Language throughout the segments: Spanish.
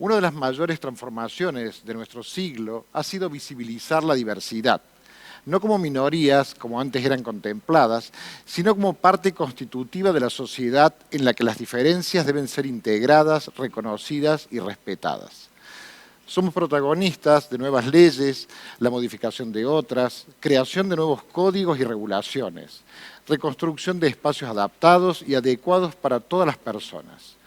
Una de las mayores transformaciones de nuestro siglo ha sido visibilizar la diversidad, no como minorías, como antes eran contempladas, sino como parte constitutiva de la sociedad en la que las diferencias deben ser integradas, reconocidas y respetadas. Somos protagonistas de nuevas leyes, la modificación de otras, creación de nuevos códigos y regulaciones, reconstrucción de espacios adaptados y adecuados para todas las personas.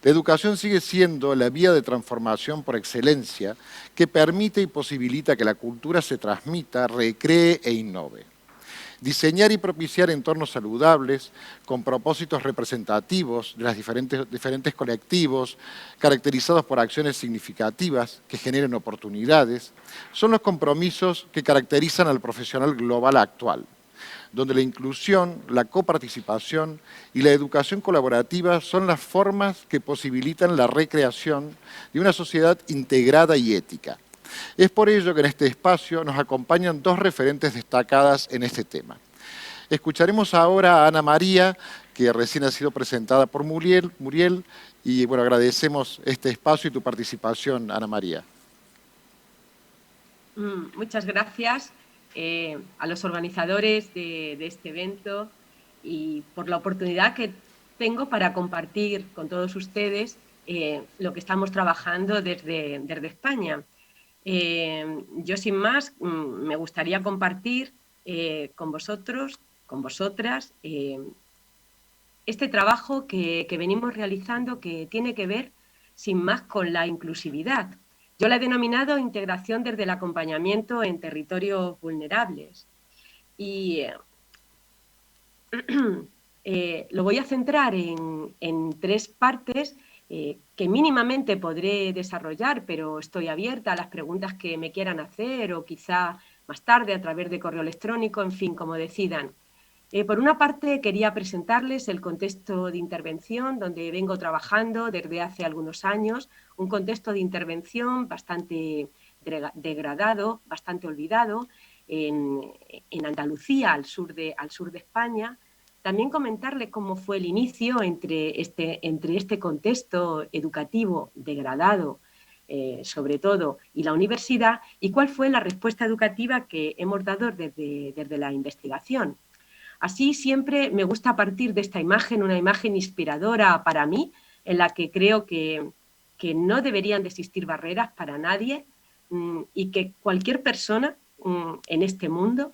La educación sigue siendo la vía de transformación por excelencia que permite y posibilita que la cultura se transmita, recree e innove. Diseñar y propiciar entornos saludables con propósitos representativos de los diferentes colectivos, caracterizados por acciones significativas que generen oportunidades, son los compromisos que caracterizan al profesional global actual, donde la inclusión, la coparticipación y la educación colaborativa son las formas que posibilitan la recreación de una sociedad integrada y ética. Es por ello que en este espacio nos acompañan dos referentes destacadas en este tema. Escucharemos ahora a Ana María, que recién ha sido presentada por Muriel, y bueno, agradecemos este espacio y tu participación, Ana María. Muchas gracias a los organizadores de este evento y por la oportunidad que tengo para compartir con todos ustedes lo que estamos trabajando desde España. Yo, sin más, me gustaría compartir con vosotros, con vosotras, este trabajo que venimos realizando, que tiene que ver, sin más, con la inclusividad. Yo la he denominado integración desde el acompañamiento en territorios vulnerables. Y lo voy a centrar en tres partes que mínimamente podré desarrollar, pero estoy abierta a las preguntas que me quieran hacer o quizá más tarde a través de correo electrónico, en fin, como decidan. Por una parte, quería presentarles el contexto de intervención donde vengo trabajando desde hace algunos años, un contexto de intervención bastante degradado, bastante olvidado, en Andalucía, al sur de España. También comentarles cómo fue el inicio entre este contexto educativo degradado, sobre todo, y la universidad, y cuál fue la respuesta educativa que hemos dado desde la investigación. Así siempre me gusta partir de esta imagen, una imagen inspiradora para mí, en la que creo que no deberían de existir barreras para nadie y que cualquier persona en este mundo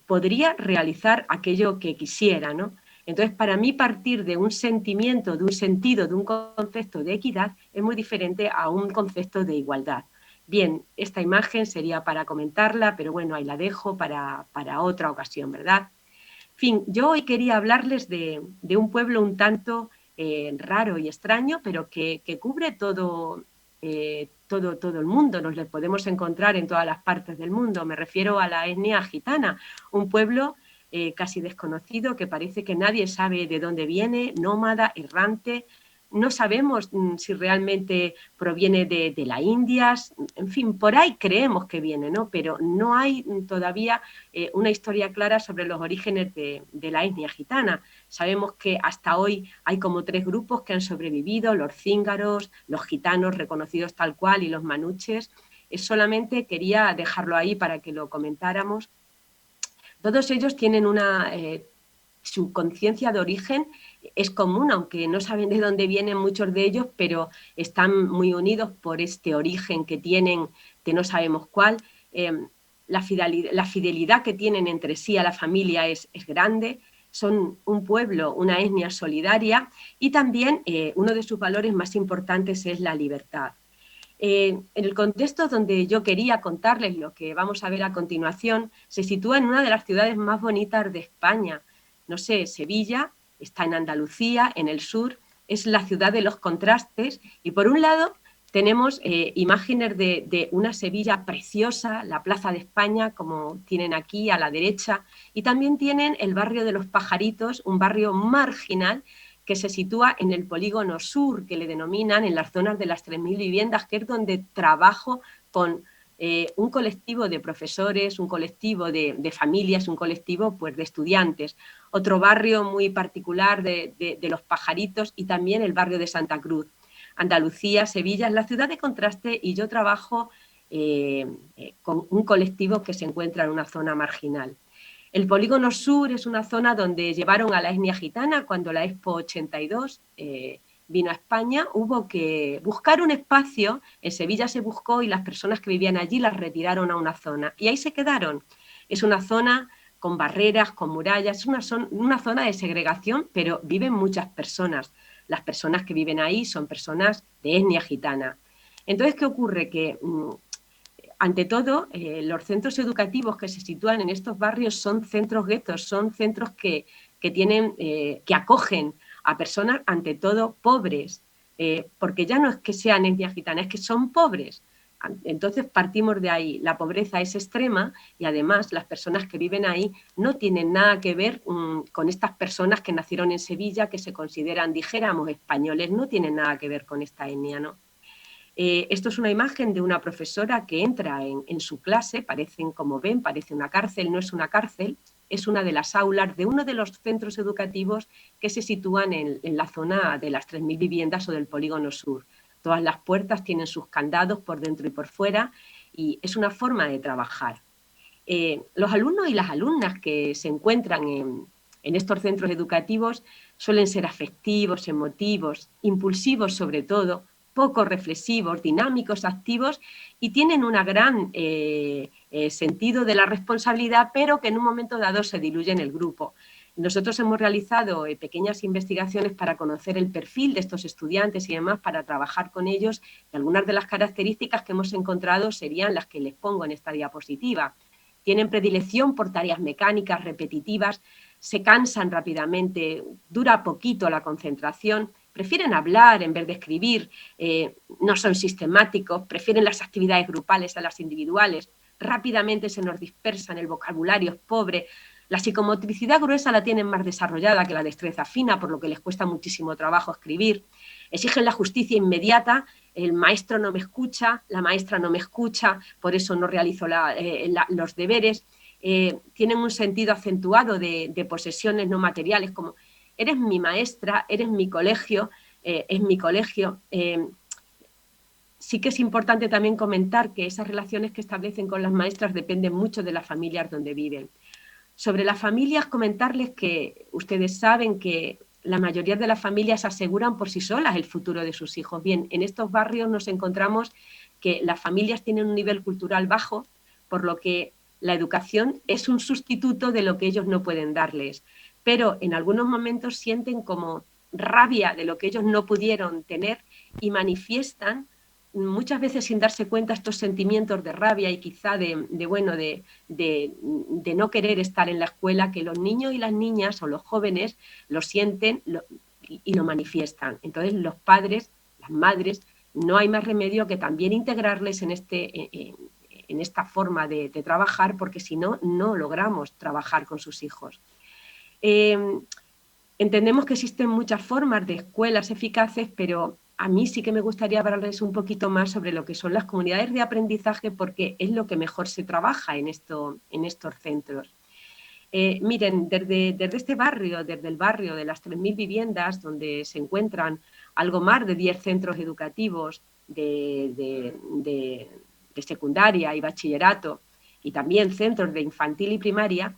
podría realizar aquello que quisiera, ¿no? Entonces, para mí partir de un sentimiento, de un sentido, de un concepto de equidad es muy diferente a un concepto de igualdad. Bien, esta imagen sería para comentarla, pero bueno, ahí la dejo para otra ocasión, ¿verdad? En fin, yo hoy quería hablarles de un pueblo un tanto raro y extraño, pero que cubre todo el mundo. Nos lo podemos encontrar en todas las partes del mundo. Me refiero a la etnia gitana, un pueblo casi desconocido que parece que nadie sabe de dónde viene, nómada, errante. No sabemos si realmente proviene de la India, en fin, por ahí creemos que viene, ¿no? Pero no hay todavía una historia clara sobre los orígenes de la etnia gitana. Sabemos que hasta hoy hay como 3 grupos que han sobrevivido, los cíngaros, los gitanos reconocidos tal cual y los manuches. Solamente quería dejarlo ahí para que lo comentáramos. Todos ellos tienen su conciencia de origen es común, aunque no saben de dónde vienen muchos de ellos, pero están muy unidos por este origen que tienen, que no sabemos cuál. La fidelidad que tienen entre sí a la familia es grande. Son un pueblo, una etnia solidaria y también uno de sus valores más importantes es la libertad. En el contexto donde yo quería contarles lo que vamos a ver a continuación, se sitúa en una de las ciudades más bonitas de España. No sé, Sevilla, está en Andalucía, en el sur, es la ciudad de los contrastes y por un lado tenemos imágenes de una Sevilla preciosa, la Plaza de España, como tienen aquí a la derecha, y también tienen el barrio de los Pajaritos, un barrio marginal que se sitúa en el polígono sur, que le denominan en las zonas de las 3.000 viviendas, que es donde trabajo con un colectivo de profesores, un colectivo de familias, un colectivo pues, de estudiantes. Otro barrio muy particular de los Pajaritos y también el barrio de Santa Cruz. Andalucía, Sevilla es la ciudad de contraste y yo trabajo con un colectivo que se encuentra en una zona marginal. El Polígono Sur es una zona donde llevaron a la etnia gitana cuando la Expo 82 vino a España. Hubo que buscar un espacio, en Sevilla se buscó y las personas que vivían allí las retiraron a una zona y ahí se quedaron. Es una zona con barreras, con murallas, es una zona de segregación, pero viven muchas personas. Las personas que viven ahí son personas de etnia gitana. Entonces, ¿qué ocurre? Que ante todo, los centros educativos que se sitúan en estos barrios son centros guetos, son centros que acogen a personas, ante todo, pobres, porque ya no es que sean etnia gitana, es que son pobres. Entonces partimos de ahí. La pobreza es extrema y además las personas que viven ahí no tienen nada que ver con estas personas que nacieron en Sevilla, que se consideran, dijéramos, españoles, no tienen nada que ver con esta etnia, ¿no? Esto es una imagen de una profesora que entra en su clase, como ven, parece una cárcel, no es una cárcel, es una de las aulas de uno de los centros educativos que se sitúan en la zona de las 3.000 viviendas o del Polígono Sur. Todas las puertas tienen sus candados por dentro y por fuera y es una forma de trabajar. Los alumnos y las alumnas que se encuentran en estos centros educativos suelen ser afectivos, emotivos, impulsivos sobre todo, poco reflexivos, dinámicos, activos y tienen un gran sentido de la responsabilidad, pero que en un momento dado se diluye en el grupo. Nosotros hemos realizado pequeñas investigaciones para conocer el perfil de estos estudiantes y demás, para trabajar con ellos, y algunas de las características que hemos encontrado serían las que les pongo en esta diapositiva. Tienen predilección por tareas mecánicas, repetitivas, se cansan rápidamente, dura poquito la concentración, prefieren hablar en vez de escribir, no son sistemáticos, prefieren las actividades grupales a las individuales, rápidamente se nos dispersan, el vocabulario es pobre, la psicomotricidad gruesa la tienen más desarrollada que la destreza fina, por lo que les cuesta muchísimo trabajo escribir, exigen la justicia inmediata, el maestro no me escucha, la maestra no me escucha, por eso no realizo los deberes, tienen un sentido acentuado de posesiones no materiales, como eres mi maestra, eres mi colegio, es mi colegio. Sí que es importante también comentar que esas relaciones que establecen con las maestras dependen mucho de las familias donde viven. Sobre las familias, comentarles que ustedes saben que la mayoría de las familias aseguran por sí solas el futuro de sus hijos. Bien, en estos barrios nos encontramos que las familias tienen un nivel cultural bajo, por lo que la educación es un sustituto de lo que ellos no pueden darles, pero en algunos momentos sienten como rabia de lo que ellos no pudieron tener y manifiestan muchas veces sin darse cuenta estos sentimientos de rabia y quizá de no querer estar en la escuela, que los niños y las niñas o los jóvenes lo sienten y lo manifiestan. Entonces los padres, las madres, no hay más remedio que también integrarles en esta forma de trabajar, porque si no, no logramos trabajar con sus hijos. Entendemos que existen muchas formas de escuelas eficaces, pero a mí sí que me gustaría hablarles un poquito más sobre lo que son las comunidades de aprendizaje, porque es lo que mejor se trabaja en estos centros. Miren, desde este barrio, desde el barrio de las 3.000 viviendas, donde se encuentran algo más de 10 centros educativos de secundaria y bachillerato, y también centros de infantil y primaria,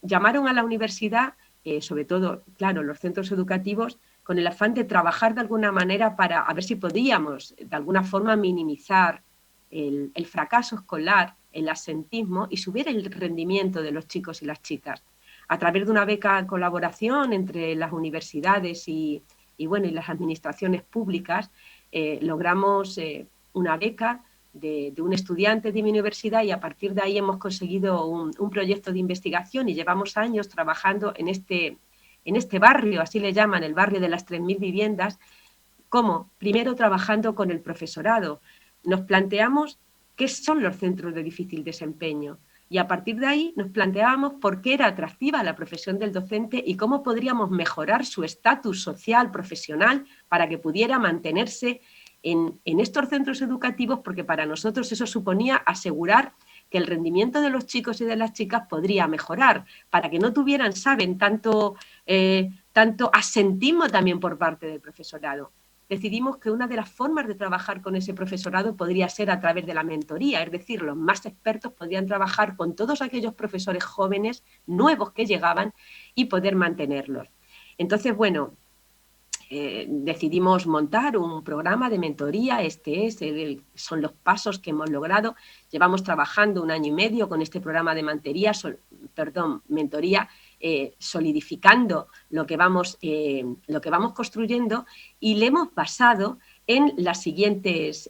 llamaron a la universidad, sobre todo, claro, los centros educativos, con el afán de trabajar de alguna manera para a ver si podíamos de alguna forma minimizar el fracaso escolar, el absentismo y subir el rendimiento de los chicos y las chicas. A través de una beca en colaboración entre las universidades y las administraciones públicas, logramos una beca de un estudiante de mi universidad, y a partir de ahí hemos conseguido un proyecto de investigación y llevamos años trabajando en este barrio, así le llaman, el barrio de las 3.000 viviendas. ¿Cómo? Primero trabajando con el profesorado. Nos planteamos qué son los centros de difícil desempeño y a partir de ahí nos planteábamos por qué era atractiva la profesión del docente y cómo podríamos mejorar su estatus social, profesional, para que pudiera mantenerse en estos centros educativos, porque para nosotros eso suponía asegurar que el rendimiento de los chicos y de las chicas podría mejorar, para que no tuvieran, saben, tanto asentismo también por parte del profesorado. decidimos que una de las formas de trabajar con ese profesorado podría ser a través de la mentoría, es decir, los más expertos podrían trabajar con todos aquellos profesores jóvenes, nuevos que llegaban y poder mantenerlos. Entonces, bueno, decidimos montar un programa de mentoría, son los pasos que hemos logrado. Llevamos trabajando 1 año y medio con este programa de mentoría, solidificando lo que vamos construyendo, y le hemos basado en los siguientes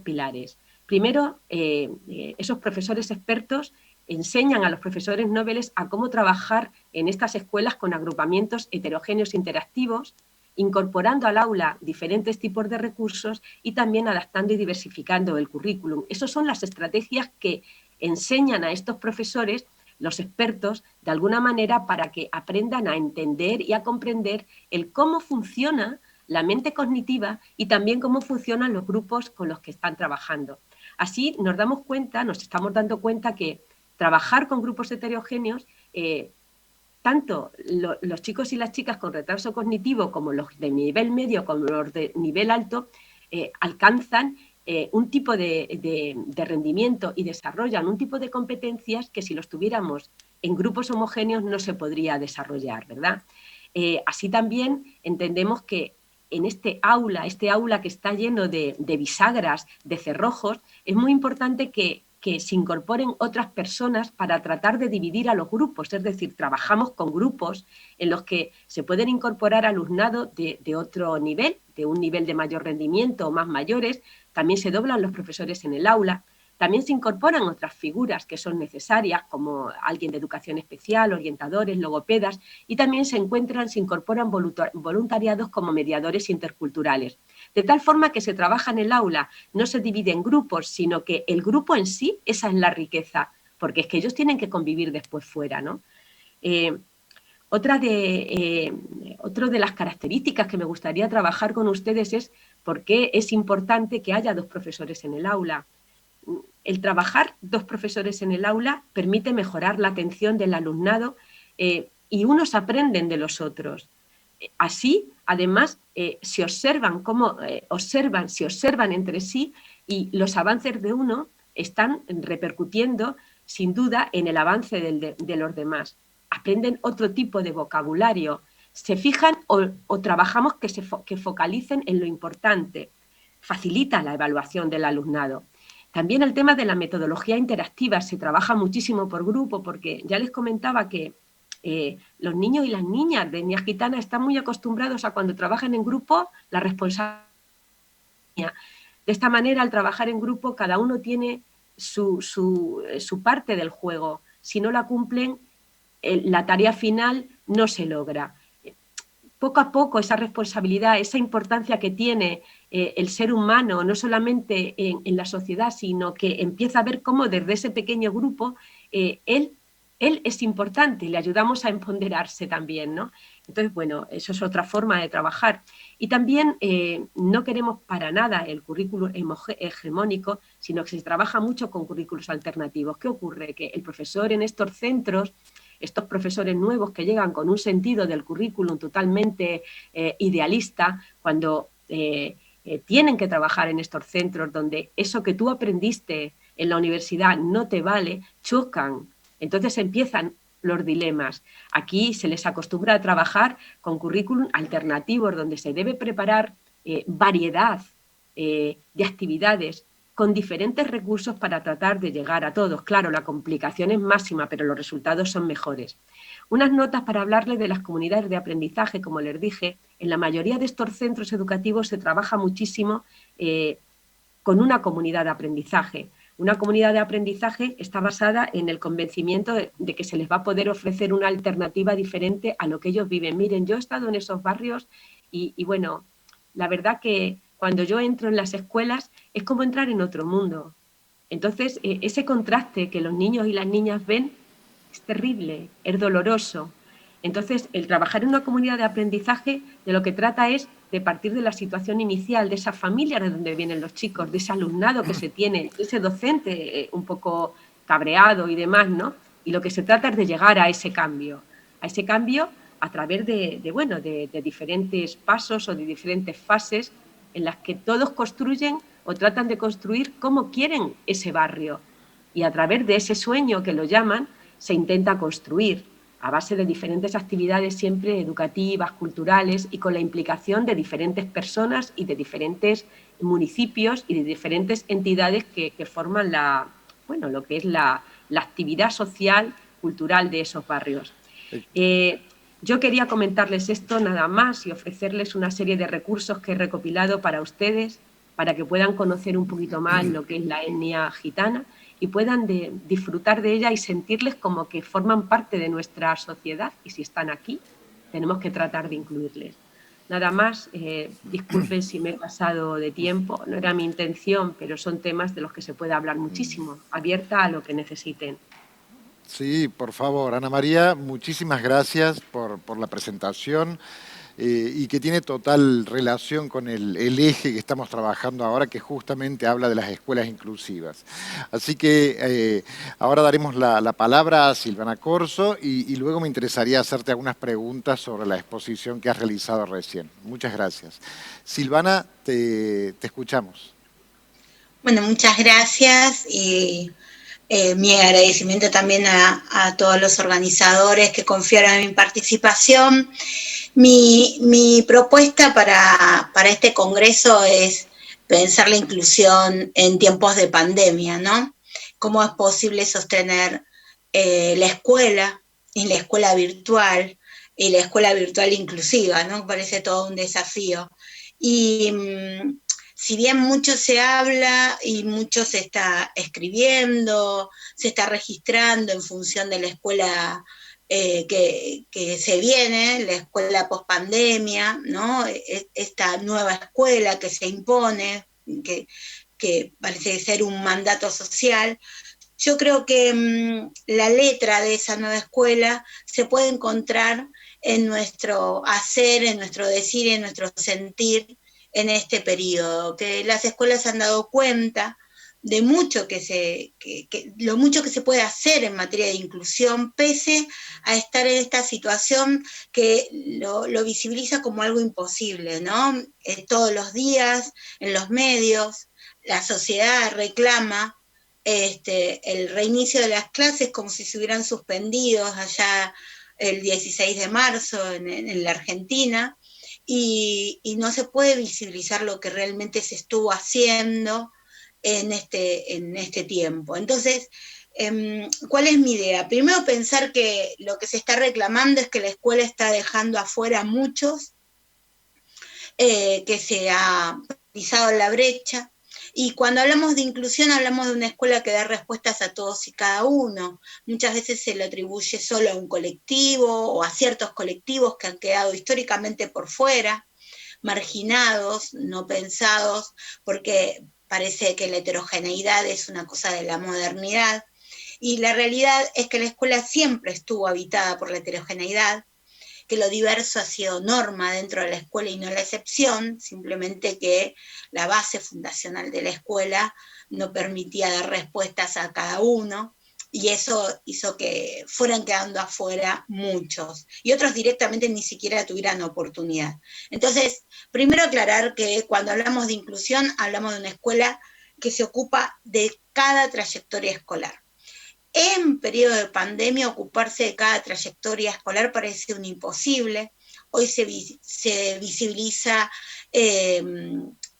pilares. Primero, esos profesores expertos enseñan a los profesores noveles a cómo trabajar en estas escuelas con agrupamientos heterogéneos interactivos, incorporando al aula diferentes tipos de recursos y también adaptando y diversificando el currículum. Esas son las estrategias que enseñan a estos profesores, los expertos, de alguna manera, para que aprendan a entender y a comprender el cómo funciona la mente cognitiva y también cómo funcionan los grupos con los que están trabajando. Así nos estamos dando cuenta que trabajar con grupos heterogéneos, tanto los chicos y las chicas con retraso cognitivo como los de nivel medio como los de nivel alto, alcanzan un tipo de rendimiento y desarrollan un tipo de competencias que si los tuviéramos en grupos homogéneos no se podría desarrollar, ¿verdad? Así también entendemos que en este aula que está lleno de bisagras, de cerrojos, es muy importante que se incorporen otras personas para tratar de dividir a los grupos, es decir, trabajamos con grupos en los que se pueden incorporar alumnado de otro nivel, de un nivel de mayor rendimiento o más mayores, también se doblan los profesores en el aula, también se incorporan otras figuras que son necesarias, como alguien de educación especial, orientadores, logopedas, y también se incorporan voluntariados como mediadores interculturales. De tal forma que se trabaja en el aula, no se divide en grupos, sino que el grupo en sí, esa es la riqueza, porque es que ellos tienen que convivir después fuera, ¿no? Otra de las características que me gustaría trabajar con ustedes es por qué es importante que haya 2 profesores en el aula. El trabajar 2 profesores en el aula permite mejorar la atención del alumnado y unos aprenden de los otros. Así, además, se observan entre sí y los avances de uno están repercutiendo, sin duda, en el avance de los demás. Aprenden otro tipo de vocabulario, se fijan o trabajamos que focalicen en lo importante. Facilita la evaluación del alumnado. También el tema de la metodología interactiva se trabaja muchísimo por grupo, porque ya les comentaba que los niños y las niñas de etnia gitana están muy acostumbrados a cuando trabajan en grupo la responsabilidad. De esta manera, al trabajar en grupo, cada uno tiene su parte del juego. Si no la cumplen, la tarea final no se logra. Poco a poco esa responsabilidad, esa importancia que tiene el ser humano, no solamente en la sociedad, sino que empieza a ver cómo desde ese pequeño grupo él es importante, le ayudamos a empoderarse también, ¿no? Entonces, bueno, eso es otra forma de trabajar. Y también no queremos para nada el currículum hegemónico, sino que se trabaja mucho con currículos alternativos. ¿Qué ocurre? Que el profesor en estos centros, estos profesores nuevos que llegan con un sentido del currículum totalmente idealista, cuando tienen que trabajar en estos centros donde eso que tú aprendiste en la universidad no te vale, chocan. Entonces empiezan los dilemas. Aquí se les acostumbra a trabajar con currículum alternativos donde se debe preparar variedad de actividades con diferentes recursos para tratar de llegar a todos. Claro, la complicación es máxima, pero los resultados son mejores. Unas notas para hablarles de las comunidades de aprendizaje, como les dije, en la mayoría de estos centros educativos se trabaja muchísimo con una comunidad de aprendizaje. Una comunidad de aprendizaje está basada en el convencimiento de que se les va a poder ofrecer una alternativa diferente a lo que ellos viven. Miren, yo he estado en esos barrios y bueno, la verdad que cuando yo entro en las escuelas es como entrar en otro mundo. Entonces, ese contraste que los niños y las niñas ven es terrible, es doloroso. Entonces, el trabajar en una comunidad de aprendizaje de lo que trata es de partir de la situación inicial, de esa familia de donde vienen los chicos, de ese alumnado que se tiene, de ese docente un poco cabreado y demás, ¿no? Y lo que se trata es de llegar a ese cambio a través de diferentes pasos o de diferentes fases en las que todos construyen o tratan de construir cómo quieren ese barrio. Y a través de ese sueño, que lo llaman, se intenta construir a base de diferentes actividades siempre educativas, culturales y con la implicación de diferentes personas y de diferentes municipios y de diferentes entidades que forman lo que es la actividad social, cultural de esos barrios. Yo quería comentarles esto nada más y ofrecerles una serie de recursos que he recopilado para ustedes, para que puedan conocer un poquito más lo que es la etnia gitana y puedan disfrutar de ella y sentirles como que forman parte de nuestra sociedad, y si están aquí, tenemos que tratar de incluirles. Nada más, disculpen si me he pasado de tiempo, no era mi intención, pero son temas de los que se puede hablar muchísimo, abierta a lo que necesiten. Sí, por favor, Ana María, muchísimas gracias por la presentación y que tiene total relación con el eje que estamos trabajando ahora, que justamente habla de las escuelas inclusivas. Así que ahora daremos la palabra a Silvana Corso y luego me interesaría hacerte algunas preguntas sobre la exposición que has realizado recién. Muchas gracias. Silvana, te escuchamos. Bueno, muchas gracias y mi agradecimiento también a todos los organizadores que confiaron en mi participación. Mi propuesta para este congreso es pensar la inclusión en tiempos de pandemia, ¿no? ¿Cómo es posible sostener la escuela y la escuela virtual y la escuela virtual inclusiva, ¿no? Parece todo un desafío. Y si bien mucho se habla y mucho se está escribiendo, se está registrando en función de la escuela que se viene, la escuela post-pandemia, ¿no? Esta nueva escuela que se impone, que parece ser un mandato social. Yo creo que la letra de esa nueva escuela se puede encontrar en nuestro hacer, en nuestro decir, en nuestro sentir en este periodo, que las escuelas se han dado cuenta de lo mucho que se puede hacer en materia de inclusión, pese a estar en esta situación que lo visibiliza como algo imposible, ¿no? Todos los días, en los medios, la sociedad reclama el reinicio de las clases como si se hubieran suspendido allá el 16 de marzo en la Argentina, y no se puede visibilizar lo que realmente se estuvo haciendo en este tiempo. Entonces, ¿cuál es mi idea? Primero, pensar que lo que se está reclamando es que la escuela está dejando afuera a muchos, que se ha pisado la brecha, y cuando hablamos de inclusión hablamos de una escuela que da respuestas a todos y cada uno. Muchas veces se le atribuye solo a un colectivo o a ciertos colectivos que han quedado históricamente por fuera, marginados, no pensados, porque parece que la heterogeneidad es una cosa de la modernidad, y la realidad es que la escuela siempre estuvo habitada por la heterogeneidad, que lo diverso ha sido norma dentro de la escuela y no la excepción, simplemente que la base fundacional de la escuela no permitía dar respuestas a cada uno, y eso hizo que fueran quedando afuera muchos, y otros directamente ni siquiera tuvieran oportunidad. Entonces, primero aclarar que cuando hablamos de inclusión, hablamos de una escuela que se ocupa de cada trayectoria escolar. En periodo de pandemia, ocuparse de cada trayectoria escolar parece un imposible. Hoy se visibiliza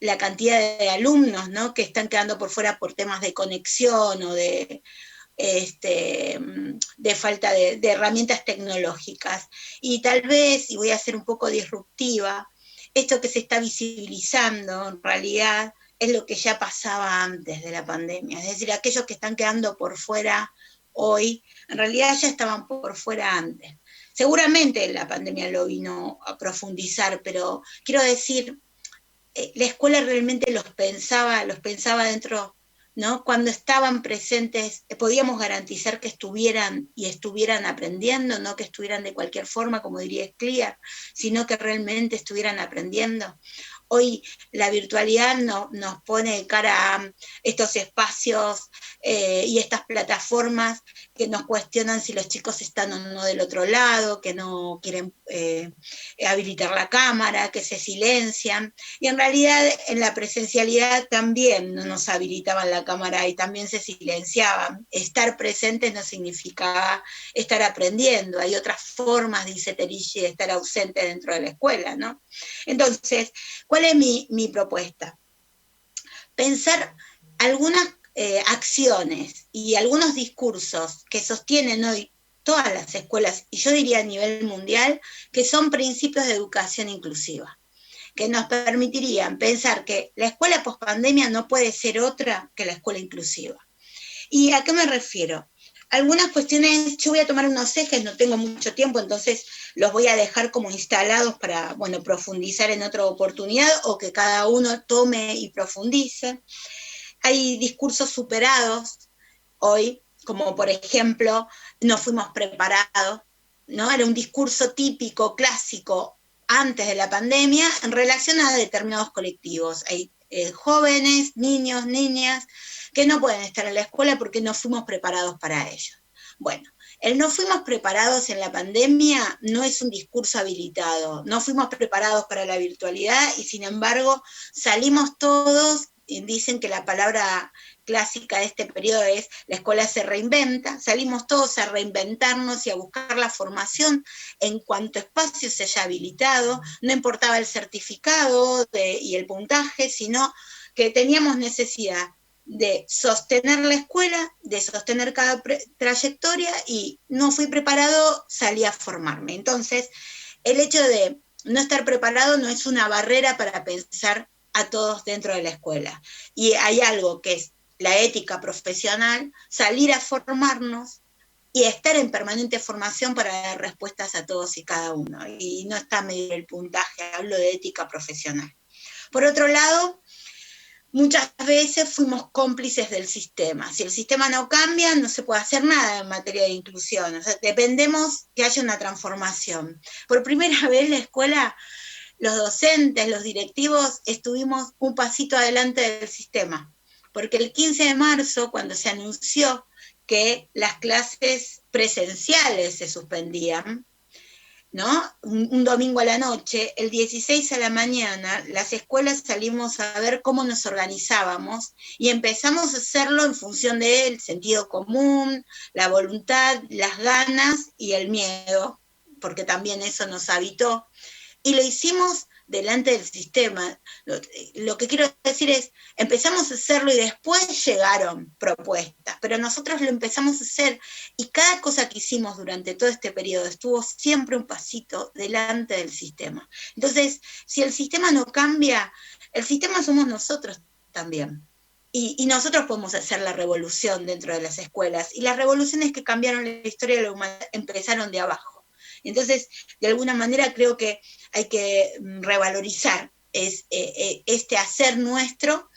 la cantidad de alumnos, ¿no?, que están quedando por fuera por temas de conexión o de falta de herramientas tecnológicas. Y tal vez, y voy a ser un poco disruptiva, esto que se está visibilizando en realidad es lo que ya pasaba antes de la pandemia. Es decir, aquellos que están quedando por fuera hoy, en realidad ya estaban por fuera antes. Seguramente la pandemia lo vino a profundizar, pero quiero decir, la escuela realmente los pensaba dentro, ¿no? Cuando estaban presentes, podíamos garantizar que estuvieran aprendiendo, no que estuvieran de cualquier forma, como diría Scliar, sino que realmente estuvieran aprendiendo. Hoy la virtualidad nos pone de cara a estos espacios y estas plataformas que nos cuestionan si los chicos están o no del otro lado, que no quieren habilitar la cámara, que se silencian, y en realidad en la presencialidad también no nos habilitaban la cámara y también se silenciaban. Estar presentes no significaba estar aprendiendo, hay otras formas, dice Terici, de estar ausente dentro de la escuela, ¿no? Entonces, ¿cuál es mi propuesta? Pensar algunas acciones y algunos discursos que sostienen hoy todas las escuelas, y yo diría a nivel mundial, que son principios de educación inclusiva, que nos permitirían pensar que la escuela pospandemia no puede ser otra que la escuela inclusiva. ¿Y a qué me refiero? Algunas cuestiones, yo voy a tomar unos ejes, no tengo mucho tiempo, entonces los voy a dejar como instalados para, bueno, profundizar en otra oportunidad o que cada uno tome y profundice. Hay discursos superados hoy, como por ejemplo, no fuimos preparados, ¿no? Era un discurso típico, clásico, antes de la pandemia, en relación a determinados colectivos. Hay jóvenes, niños, niñas, que no pueden estar en la escuela porque no fuimos preparados para ello. Bueno, el no fuimos preparados en la pandemia no es un discurso habilitado, no fuimos preparados para la virtualidad y sin embargo salimos todos, y dicen que la palabra clásica de este periodo es la escuela se reinventa, salimos todos a reinventarnos y a buscar la formación en cuanto espacio se haya habilitado, no importaba el certificado y el puntaje, sino que teníamos necesidad de sostener la escuela, de sostener cada trayectoria y no fui preparado, salí a formarme. Entonces, el hecho de no estar preparado no es una barrera para pensar a todos dentro de la escuela. Y hay algo que es la ética profesional, salir a formarnos y estar en permanente formación para dar respuestas a todos y cada uno. Y no está medio el puntaje, hablo de ética profesional. Por otro lado, muchas veces fuimos cómplices del sistema. Si el sistema no cambia, no se puede hacer nada en materia de inclusión. O sea, dependemos que haya una transformación. Por primera vez la escuela, los docentes, los directivos, estuvimos un pasito adelante del sistema. Porque el 15 de marzo, cuando se anunció que las clases presenciales se suspendían, ¿no? Un domingo a la noche, el 16 a la mañana, las escuelas salimos a ver cómo nos organizábamos y empezamos a hacerlo en función del sentido común, la voluntad, las ganas y el miedo, porque también eso nos habitó. Y lo hicimos delante del sistema. Lo que quiero decir es, empezamos a hacerlo y después llegaron propuestas, pero nosotros lo empezamos a hacer y cada cosa que hicimos durante todo este periodo estuvo siempre un pasito delante del sistema. Entonces, si el sistema no cambia, el sistema somos nosotros también. Y nosotros podemos hacer la revolución dentro de las escuelas. Y las revoluciones que cambiaron la historia de la humanidad empezaron de abajo. Entonces, de alguna manera creo que hay que revalorizar este hacer nuestro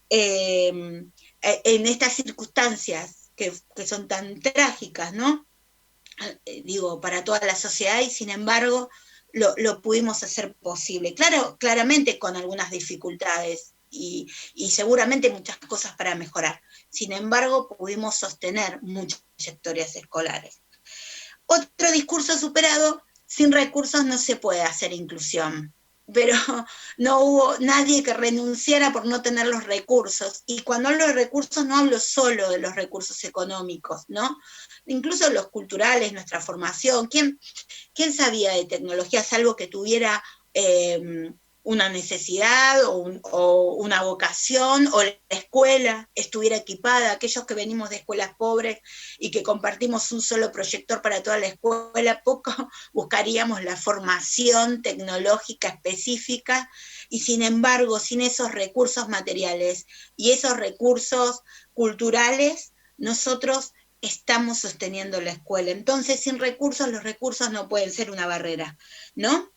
en estas circunstancias que son tan trágicas, ¿no? Digo, para toda la sociedad y sin embargo lo pudimos hacer posible. Claro, claramente con algunas dificultades y seguramente muchas cosas para mejorar. Sin embargo, pudimos sostener muchas trayectorias escolares. Otro discurso superado, sin recursos no se puede hacer inclusión, pero no hubo nadie que renunciara por no tener los recursos, y cuando hablo de recursos no hablo solo de los recursos económicos, ¿no? Incluso los culturales, nuestra formación, ¿quién sabía de tecnología salvo que tuviera una necesidad o una vocación, o la escuela estuviera equipada, aquellos que venimos de escuelas pobres y que compartimos un solo proyector para toda la escuela, poco buscaríamos la formación tecnológica específica, y sin embargo, sin esos recursos materiales y esos recursos culturales, nosotros estamos sosteniendo la escuela. Entonces, sin recursos, los recursos no pueden ser una barrera, ¿no?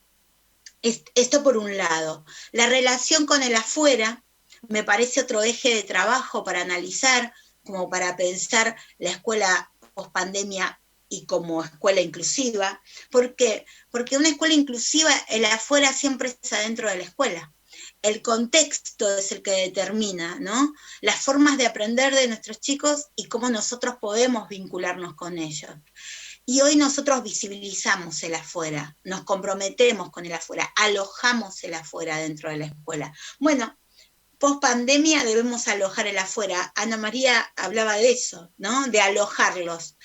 Esto por un lado. La relación con el afuera me parece otro eje de trabajo para analizar, como para pensar la escuela pospandemia y como escuela inclusiva. ¿Por qué? Porque una escuela inclusiva, el afuera siempre está dentro de la escuela. el contexto es el que determina, ¿no? Las formas de aprender de nuestros chicos y cómo nosotros podemos vincularnos con ellos. Y hoy nosotros visibilizamos el afuera, nos comprometemos con el afuera, alojamos el afuera dentro de la escuela. Bueno, post pandemia debemos alojar el afuera. Ana María hablaba de eso, ¿no? De alojarlos.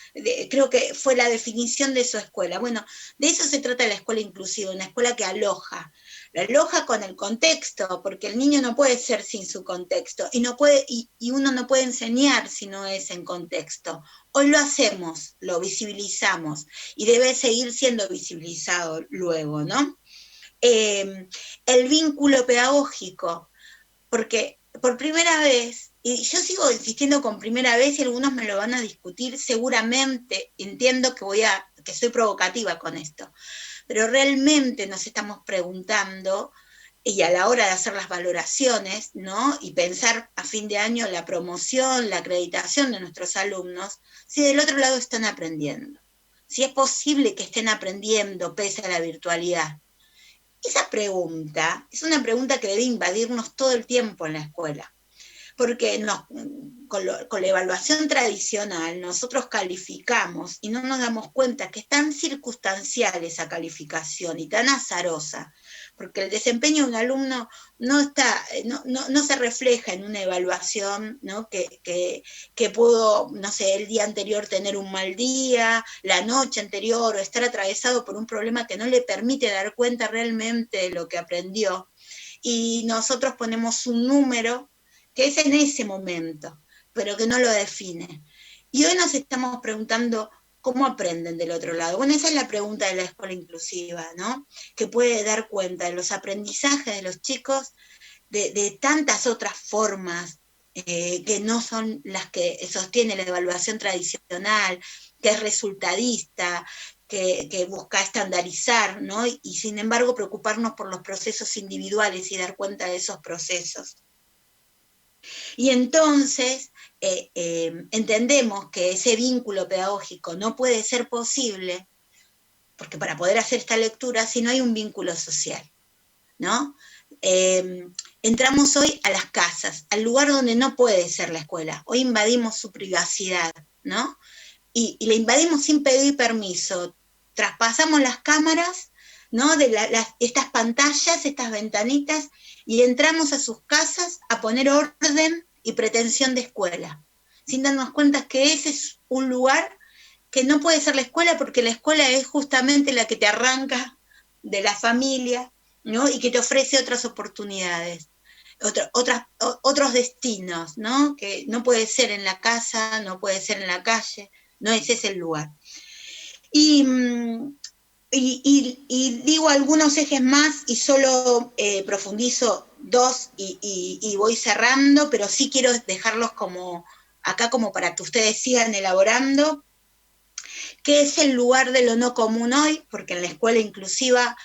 Creo que fue la definición de su escuela. Bueno, de eso se trata la escuela inclusiva, una escuela que aloja. La aloja con el contexto, porque el niño no puede ser sin su contexto y, no puede, y uno no puede enseñar si no es en contexto. Hoy lo hacemos, lo visibilizamos y debe seguir siendo visibilizado luego, ¿no? El vínculo pedagógico, porque por primera vez, y yo sigo insistiendo con primera vez y algunos me lo van a discutir seguramente, entiendo que soy provocativa con esto, pero realmente nos estamos preguntando, y a la hora de hacer las valoraciones, ¿no? Y pensar a fin de año la promoción, la acreditación de nuestros alumnos, si del otro lado están aprendiendo, si es posible que estén aprendiendo pese a la virtualidad. Esa pregunta es una pregunta que debe invadirnos todo el tiempo en la escuela, porque con la evaluación tradicional nosotros calificamos y no nos damos cuenta que es tan circunstancial esa calificación y tan azarosa, porque el desempeño de un alumno no se refleja en una evaluación, ¿no? que pudo, no sé, el día anterior tener un mal día, la noche anterior, o estar atravesado por un problema que no le permite dar cuenta realmente de lo que aprendió. Y nosotros ponemos un número que es en ese momento, pero que no lo define. Y hoy nos estamos preguntando cómo aprenden del otro lado. Bueno, esa es la pregunta de la escuela inclusiva, ¿no? Que puede dar cuenta de los aprendizajes de los chicos, de tantas otras formas que no son las que sostiene la evaluación tradicional, que es resultadista, que busca estandarizar, ¿no? Y sin embargo preocuparnos por los procesos individuales y dar cuenta de esos procesos. Y entonces entendemos que ese vínculo pedagógico no puede ser posible, porque para poder hacer esta lectura, si no hay un vínculo social, ¿no? Entramos hoy a las casas, al lugar donde no puede ser la escuela. Hoy invadimos su privacidad, ¿no? Y la invadimos sin pedir permiso. Traspasamos las cámaras, ¿no? De estas pantallas, estas ventanitas, y entramos a sus casas a poner orden y pretensión de escuela, sin darnos cuenta que ese es un lugar que no puede ser la escuela, porque la escuela es justamente la que te arranca de la familia, ¿no? Y que te ofrece otras oportunidades, otros destinos, ¿no? Que no puede ser en la casa, no puede ser en la calle, no ese es el lugar. Y digo algunos ejes más y solo profundizo dos y voy cerrando, pero sí quiero dejarlos como acá como para que ustedes sigan elaborando. ¿Qué es el lugar de lo no común hoy? Porque en la escuela inclusiva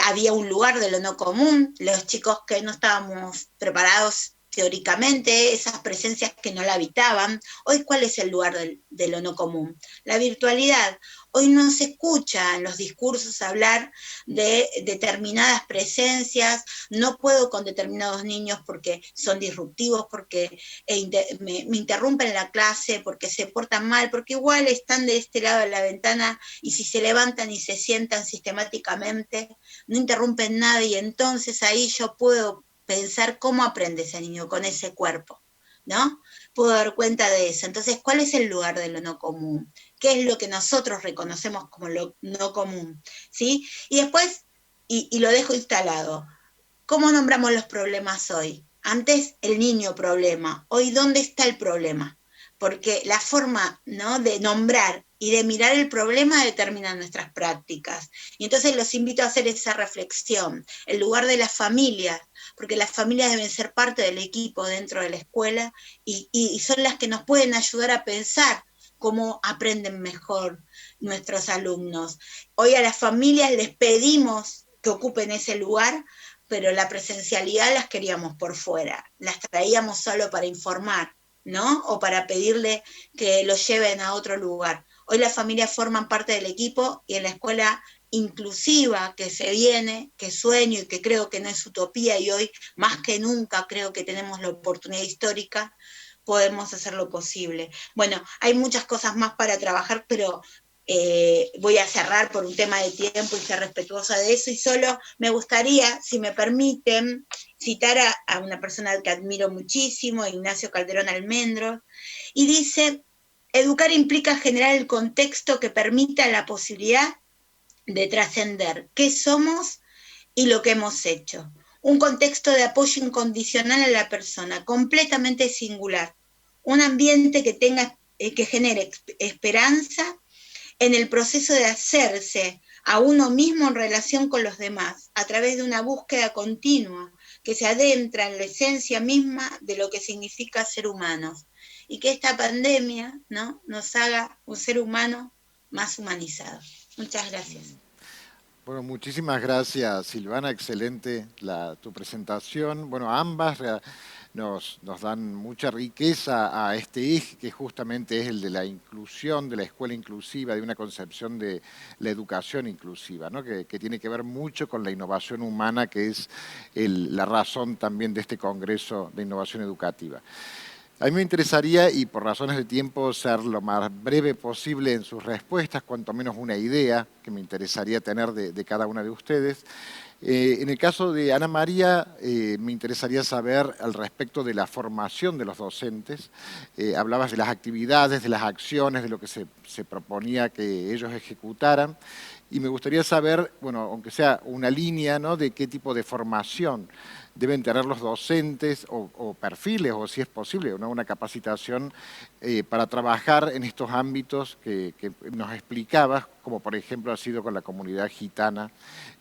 había un lugar de lo no común, los chicos que no estábamos preparados teóricamente, esas presencias que no la habitaban. Hoy, ¿cuál es el lugar de lo no común? La virtualidad. Hoy no se escucha en los discursos hablar de determinadas presencias, no puedo con determinados niños porque son disruptivos, porque me interrumpen la clase, porque se portan mal, porque igual están de este lado de la ventana y si se levantan y se sientan sistemáticamente, no interrumpen nada y entonces ahí yo puedo pensar cómo aprende ese niño con ese cuerpo, ¿no? Puedo dar cuenta de eso. Entonces, ¿cuál es el lugar de lo no común? ¿Qué es lo que nosotros reconocemos como lo no común? ¿Sí? Y después, y lo dejo instalado, ¿cómo nombramos los problemas hoy? Antes el niño problema, hoy ¿dónde está el problema? Porque la forma, ¿no?, de nombrar y de mirar el problema determina nuestras prácticas. Y entonces los invito a hacer esa reflexión, el lugar de las familias, porque las familias deben ser parte del equipo dentro de la escuela y son las que nos pueden ayudar a pensar cómo aprenden mejor nuestros alumnos. Hoy a las familias les pedimos que ocupen ese lugar, pero la presencialidad las queríamos por fuera, las traíamos solo para informar, ¿no? O para pedirle que los lleven a otro lugar. Hoy las familias forman parte del equipo y en la escuela inclusiva que se viene, que sueño y que creo que no es utopía, y hoy más que nunca creo que tenemos la oportunidad histórica, podemos hacerlo posible. Bueno, hay muchas cosas más para trabajar, pero voy a cerrar por un tema de tiempo y ser respetuosa de eso, y solo me gustaría, si me permiten, citar a una persona que admiro muchísimo, Ignacio Calderón Almendros, y dice: educar implica generar el contexto que permita la posibilidad de trascender qué somos y lo que hemos hecho. Un contexto de apoyo incondicional a la persona, completamente singular. Un ambiente que genere esperanza en el proceso de hacerse a uno mismo en relación con los demás, a través de una búsqueda continua que se adentra en la esencia misma de lo que significa ser humanos. Y que esta pandemia, ¿no?, nos haga un ser humano más humanizado. Muchas gracias. Bueno, muchísimas gracias, Silvana. Excelente tu presentación. Bueno, ambas nos dan mucha riqueza a este eje que justamente es el de la inclusión, de la escuela inclusiva, de una concepción de la educación inclusiva, ¿no? que tiene que ver mucho con la innovación humana, que es la razón también de este Congreso de Innovación Educativa. A mí me interesaría, y por razones de tiempo, ser lo más breve posible en sus respuestas, cuanto menos una idea que me interesaría tener de cada una de ustedes. En el caso de Ana María, me interesaría saber al respecto de la formación de los docentes. Hablabas de las actividades, de las acciones, de lo que se proponía que ellos ejecutaran. Y me gustaría saber, bueno, aunque sea una línea, ¿no?, de qué tipo de formación deben tener los docentes o perfiles, o si es posible, ¿no?, una capacitación para trabajar en estos ámbitos que nos explicabas, como por ejemplo ha sido con la comunidad gitana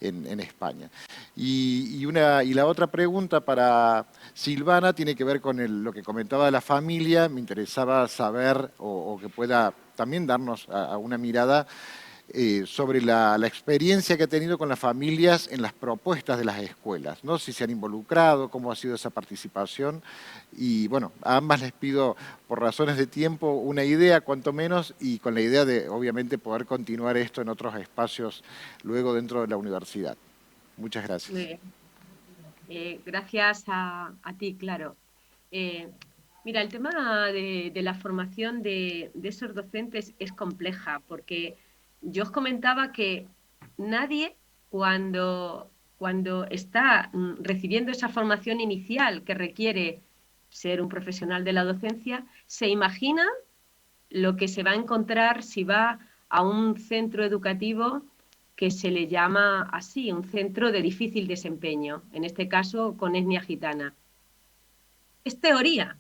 en España. Y la otra pregunta para Silvana tiene que ver con lo que comentaba de la familia. Me interesaba saber, o que pueda también darnos a una mirada sobre la experiencia que ha tenido con las familias en las propuestas de las escuelas, ¿no? Si se han involucrado, cómo ha sido esa participación. Y bueno, a ambas les pido, por razones de tiempo, una idea cuanto menos, y con la idea de, obviamente, poder continuar esto en otros espacios luego dentro de la universidad. Muchas gracias. Gracias a ti, claro. Mira, el tema de la formación de esos docentes es compleja, porque yo os comentaba que nadie, cuando está recibiendo esa formación inicial que requiere ser un profesional de la docencia, se imagina lo que se va a encontrar si va a un centro educativo que se le llama así, un centro de difícil desempeño, en este caso con etnia gitana. Es teoría,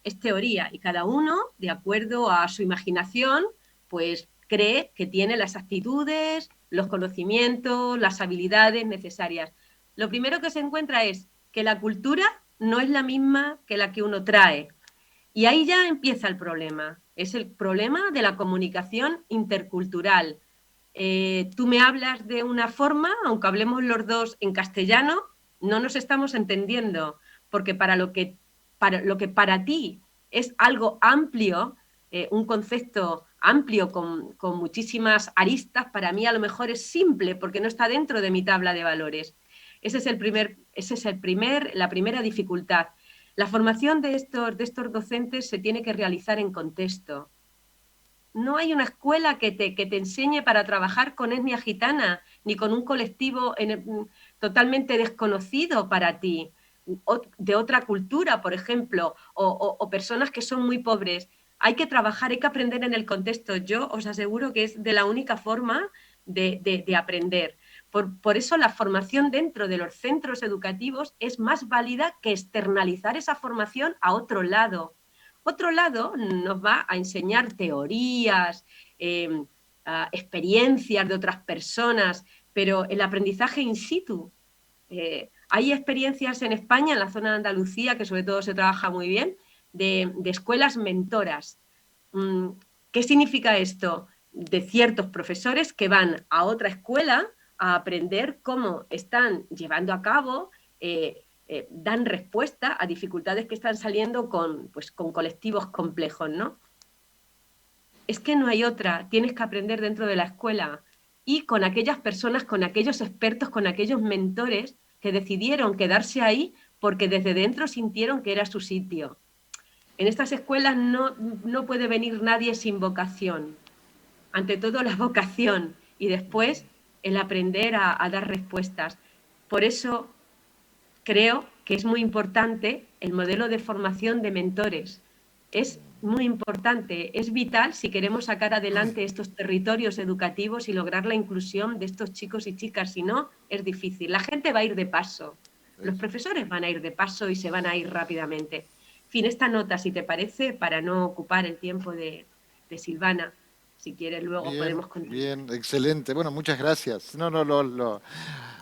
y cada uno, de acuerdo a su imaginación, pues cree que tiene las actitudes, los conocimientos, las habilidades necesarias. Lo primero que se encuentra es que la cultura no es la misma que la que uno trae. Y ahí ya empieza el problema. Es el problema de la comunicación intercultural. Tú me hablas de una forma, aunque hablemos los dos en castellano, no nos estamos entendiendo, porque lo que para ti es algo amplio, un concepto amplio con muchísimas aristas, para mí a lo mejor es simple, porque no está dentro de mi tabla de valores. Esa es la primera dificultad. La formación de estos docentes se tiene que realizar en contexto. No hay una escuela que te enseñe para trabajar con etnia gitana, ni con un colectivo totalmente desconocido para ti, de otra cultura, por ejemplo, o personas que son muy pobres. Hay que trabajar, hay que aprender en el contexto. Yo os aseguro que es de la única forma de aprender. Por eso la formación dentro de los centros educativos es más válida que externalizar esa formación a otro lado. Otro lado nos va a enseñar teorías, experiencias de otras personas, pero el aprendizaje in situ. Hay experiencias en España, en la zona de Andalucía, que sobre todo se trabaja muy bien, de escuelas mentoras. ¿Qué significa esto? De ciertos profesores que van a otra escuela a aprender cómo están llevando a cabo, dan respuesta a dificultades que están saliendo con colectivos complejos, ¿no? Es que no hay otra, tienes que aprender dentro de la escuela. y con aquellas personas, con aquellos expertos, con aquellos mentores que decidieron quedarse ahí porque desde dentro sintieron que era su sitio. En estas escuelas no puede venir nadie sin vocación. Ante todo la vocación y después el aprender a dar respuestas. Por eso creo que es muy importante el modelo de formación de mentores. Es muy importante, es vital si queremos sacar adelante estos territorios educativos y lograr la inclusión de estos chicos y chicas. Si no, es difícil. La gente va a ir de paso. Los profesores van a ir de paso y se van a ir rápidamente. En fin, esta nota, si te parece, para no ocupar el tiempo de Silvana, si quieres luego Bien, podemos continuar. bien, excelente. Bueno, muchas gracias. No, no,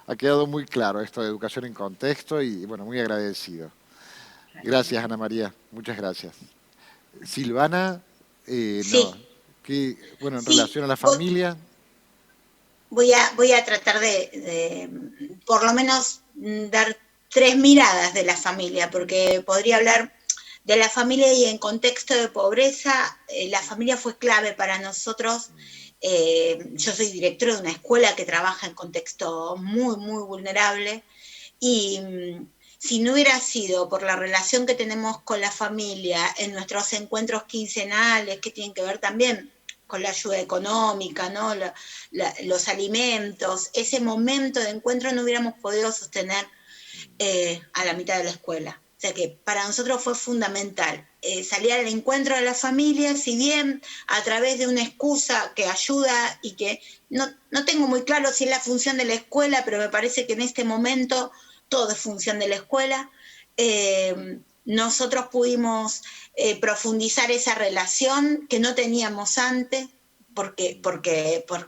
ha quedado muy claro esto de educación en contexto y bueno, muy agradecido. Gracias, Ana María. Muchas gracias. Silvana, no, Sí, bueno, en sí, relación a la familia, voy a tratar de por lo menos dar tres miradas de la familia, porque podría hablar de la familia y en contexto de pobreza. La familia fue clave para nosotros. Yo soy directora de una escuela que trabaja en contexto muy, muy vulnerable y si no hubiera sido por la relación que tenemos con la familia en nuestros encuentros quincenales, que tienen que ver también con la ayuda económica, ¿no? Los alimentos, ese momento de encuentro no hubiéramos podido sostener a la mitad de la escuela. O sea que para nosotros fue fundamental salir al encuentro de la familia, si bien a través de una excusa que ayuda y que no tengo muy claro si es la función de la escuela, pero me parece que en este momento todo es función de la escuela. Nosotros pudimos profundizar esa relación que no teníamos antes, porque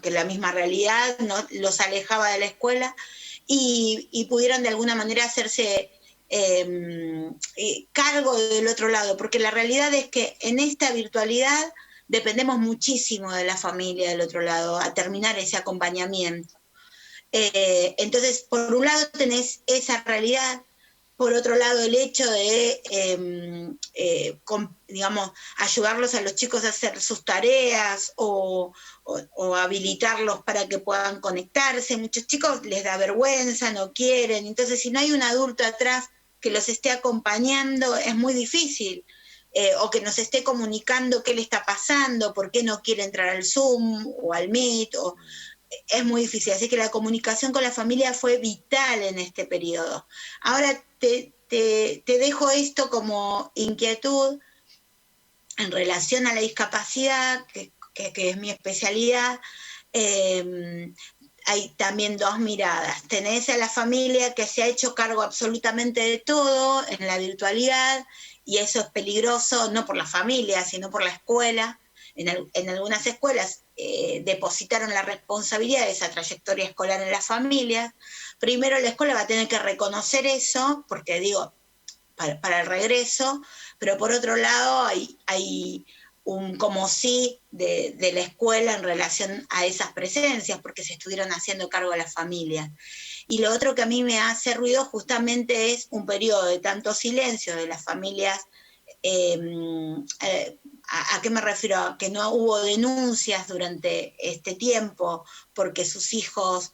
la misma realidad ¿no? los alejaba de la escuela y pudieron de alguna manera hacerse cargo del otro lado, porque la realidad es que en esta virtualidad dependemos muchísimo de la familia del otro lado, a terminar ese acompañamiento. Entonces, por un lado tenés esa realidad, por otro lado el hecho de, digamos, ayudarlos a los chicos a hacer sus tareas o habilitarlos para que puedan conectarse. Muchos chicos les da vergüenza, no quieren, entonces si no hay un adulto atrás que los esté acompañando, es muy difícil. O que nos esté comunicando qué le está pasando, por qué no quiere entrar al Zoom o al Meet, es muy difícil. Así que la comunicación con la familia fue vital en este periodo. Ahora te dejo esto como inquietud en relación a la discapacidad, que es mi especialidad. Hay también dos miradas. Tenés a la familia que se ha hecho cargo absolutamente de todo en la virtualidad, y eso es peligroso, no por la familia, sino por la escuela. En algunas escuelas depositaron la responsabilidad de esa trayectoria escolar en las familias. Primero la escuela va a tener que reconocer eso, porque digo, para el regreso, pero por otro lado hay un como sí de la escuela en relación a esas presencias, porque se estuvieron haciendo cargo de las familias. Y lo otro que a mí me hace ruido justamente es un periodo de tanto silencio de las familias. ¿A qué me refiero? A que no hubo denuncias durante este tiempo porque sus hijos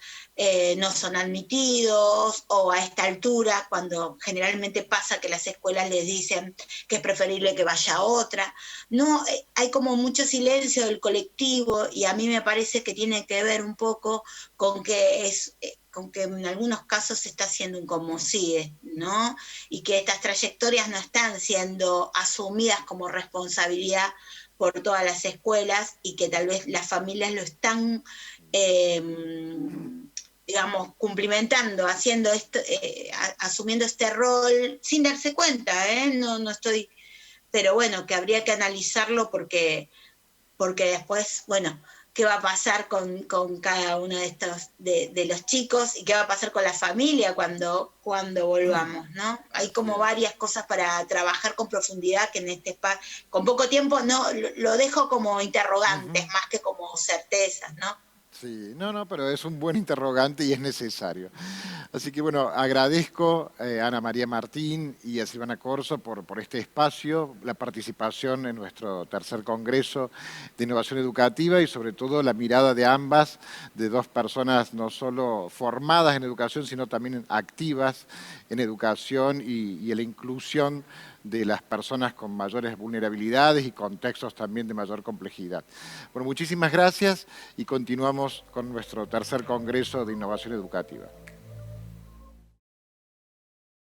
no son admitidos, o a esta altura, cuando generalmente pasa que las escuelas les dicen que es preferible que vaya a otra. No, hay como mucho silencio del colectivo, y a mí me parece que tiene que ver un poco con que con que en algunos casos se está haciendo un como si, ¿no? Y que estas trayectorias no están siendo asumidas como responsabilidad por todas las escuelas, y que tal vez las familias lo están, digamos, cumplimentando, haciendo esto, asumiendo este rol sin darse cuenta, no estoy, pero bueno, que habría que analizarlo porque después, bueno, qué va a pasar con cada uno de estos, de los chicos, y qué va a pasar con la familia cuando volvamos, ¿no? Hay así como es. varias cosas para trabajar con profundidad que en este espacio, con poco tiempo, no, lo dejo como interrogantes Ujú. más que como certezas, ¿no? Sí, no, pero es un buen interrogante y es necesario. Así que bueno, agradezco a Ana María Martín y a Silvana Corso por este espacio, la participación en nuestro tercer Congreso de Innovación Educativa y sobre todo la mirada de ambas, de dos personas no solo formadas en educación, sino también activas en educación y en la inclusión de las personas con mayores vulnerabilidades y contextos también de mayor complejidad. Bueno, muchísimas gracias y continuamos con nuestro tercer Congreso de Innovación Educativa.